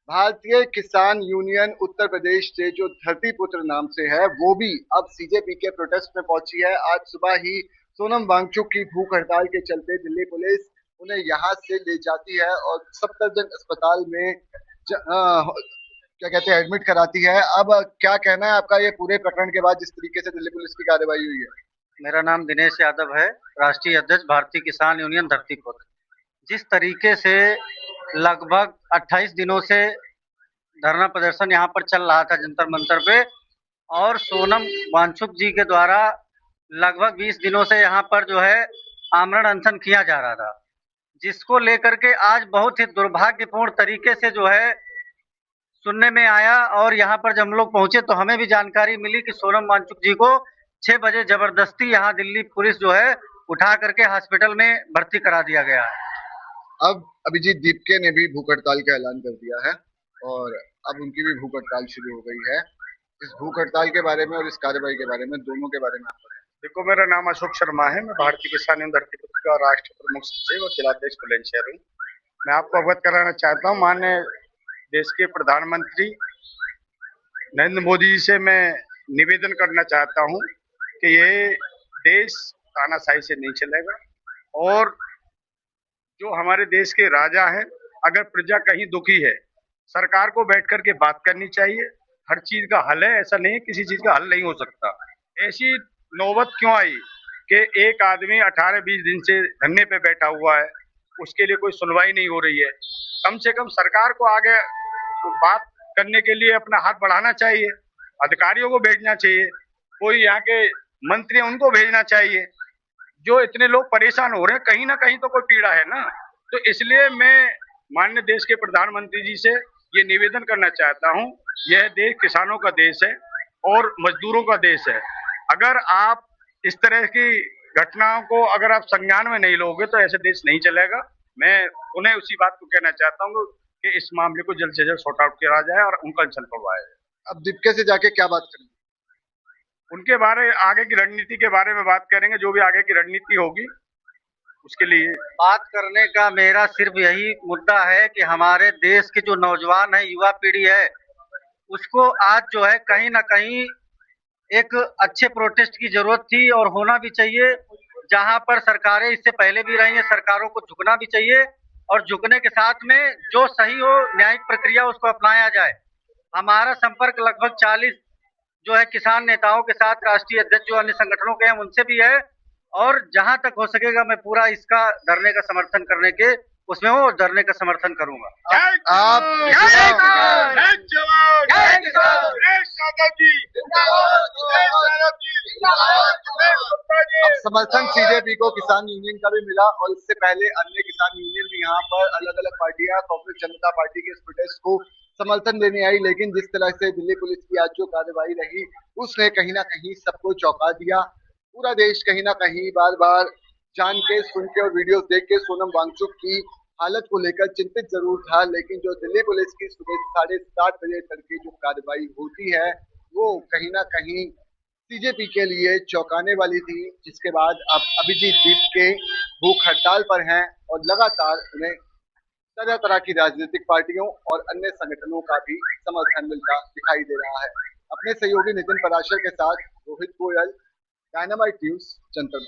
भारतीय किसान यूनियन उत्तर प्रदेश से जो धरती पुत्र नाम से है वो भी अब सीजेपी के प्रोटेस्ट में पहुंची है। आज सुबह ही सोनम वांगचुक की भूख हड़ताल के चलते दिल्ली पुलिस उन्हें यहां से ले जाती है और सफदरजंग अस्पताल में क्या कहते हैं एडमिट कराती है। अब क्या कहना है आपका ये पूरे प्रकरण के बाद जिस तरीके से दिल्ली पुलिस की कार्रवाई हुई है? मेरा नाम दिनेश यादव है, राष्ट्रीय अध्यक्ष भारतीय किसान यूनियन धरतीपुर। जिस तरीके से लगभग 28 दिनों से धरना प्रदर्शन यहाँ पर चल रहा था जंतर मंतर पे, और सोनम वांगचुक जी के द्वारा लगभग 20 दिनों से यहाँ पर जो है आमरण अनशन किया जा रहा था, जिसको लेकर के आज बहुत ही दुर्भाग्यपूर्ण तरीके से जो है सुनने में आया। और यहाँ पर जब हम लोग पहुंचे तो हमें भी जानकारी मिली कि सोनम वांगचुक जी को 6 बजे जबरदस्ती यहाँ दिल्ली पुलिस जो है उठा करके हॉस्पिटल में भर्ती करा दिया गया है। अब अभिजीत दीपके ने भी भूख हड़ताल का ऐलान कर दिया है और अब उनकी भी भूख हड़ताल शुरू हो गई है। इस भूख हड़ताल के बारे में और इस कार्रवाई के बारे में, दोनों के बारे में आप बताएं। देखो, मेरा नाम अशोक शर्मा है। मैं भारतीय किसान यूनियन धरतीपुर का राष्ट्रीय प्रमुख सचिव और जिलाध्यक्ष बुलंदशहर हूँ। मैं आपको अवगत कराना चाहता हूँ, माननीय देश के प्रधानमंत्री नरेंद्र मोदी जी से मैं निवेदन करना चाहता हूँ कि ये देश तानाशाही से नहीं चलेगा और जो हमारे देश के राजा हैं, अगर प्रजा कहीं दुखी है, सरकार को बैठ करके बात करनी चाहिए। हर चीज का हल है, ऐसा नहीं है किसी चीज का हल नहीं हो सकता। ऐसी नौबत क्यों आई कि एक आदमी 18-20 दिन से धरने पे बैठा हुआ है, उसके लिए कोई सुनवाई नहीं हो रही है। कम से कम सरकार को आगे बात करने के लिए अपना हाथ बढ़ाना चाहिए, अधिकारियों को भेजना चाहिए, कोई यहाँ के मंत्री उनको भेजना चाहिए। जो इतने लोग परेशान हो रहे हैं, कहीं ना कहीं तो कोई पीड़ा है ना। तो इसलिए मैं माननीय देश के प्रधानमंत्री जी से ये निवेदन करना चाहता हूँ, यह देश किसानों का देश है और मजदूरों का देश है। अगर आप इस तरह की घटनाओं को अगर आप संज्ञान में नहीं लोगे तो ऐसे देश नहीं चलेगा। मैं उन्हें उसी बात को कहना चाहता हूँ कि इस मामले को जल्द से जल्द सॉर्ट आउट किया जाए और उनका अनशन करवाया जाए। अब दीपके से जाके क्या बात करेंगे? उनके बारे आगे की रणनीति के बारे में बात करेंगे, जो भी आगे की रणनीति होगी उसके लिए बात करने का मेरा सिर्फ यही मुद्दा है कि हमारे देश के जो नौजवान है, युवा पीढ़ी है, उसको आज जो है कहीं ना कहीं एक अच्छे प्रोटेस्ट की जरूरत थी और होना भी चाहिए। जहां पर सरकारें इससे पहले भी रही हैं, सरकारों को झुकना भी चाहिए और झुकने के साथ में जो सही हो न्यायिक प्रक्रिया उसको अपनाया जाए। हमारा संपर्क लगभग 40 जो है किसान नेताओं के साथ, राष्ट्रीय अध्यक्ष जो अन्य संगठनों के हैं उनसे भी है, और जहां तक हो सकेगा मैं पूरा इसका धरने का समर्थन करने के उसमें वो धरने का समर्थन करूंगा। आप अब समर्थन सीजेपी को किसान यूनियन का भी मिला और इससे पहले अन्य किसान यूनियन भी यहाँ पर अलग अलग पार्टियां कांग्रेस जनता पार्टी के इस प्रोटेस्ट को समर्थन देने आई। लेकिन जिस तरह से दिल्ली पुलिस की आज जो कार्रवाई रही उसने कहीं ना कहीं सबको चौंका दिया। पूरा देश कहीं ना कहीं बार बार जान के, सुन के और वीडियो देख के सोनम वांगचुक की हालत को लेकर चिंतित जरूर था। लेकिन जो दिल्ली पुलिस की सुबह 7:30 बजे तड़के जो कार्रवाई होती है वो कहीं ना कहीं सीजेपी के लिए चौंकाने वाली थी, जिसके बाद अब अभिजीत दीपके भूख हड़ताल पर हैं और लगातार उन्हें तरह तरह की राजनीतिक पार्टियों और अन्य संगठनों का भी समर्थन मिलता दिखाई दे रहा है। अपने सहयोगी नितिन पराशर के साथ रोहित गोयल, डायनामाइट न्यूज, जंतर।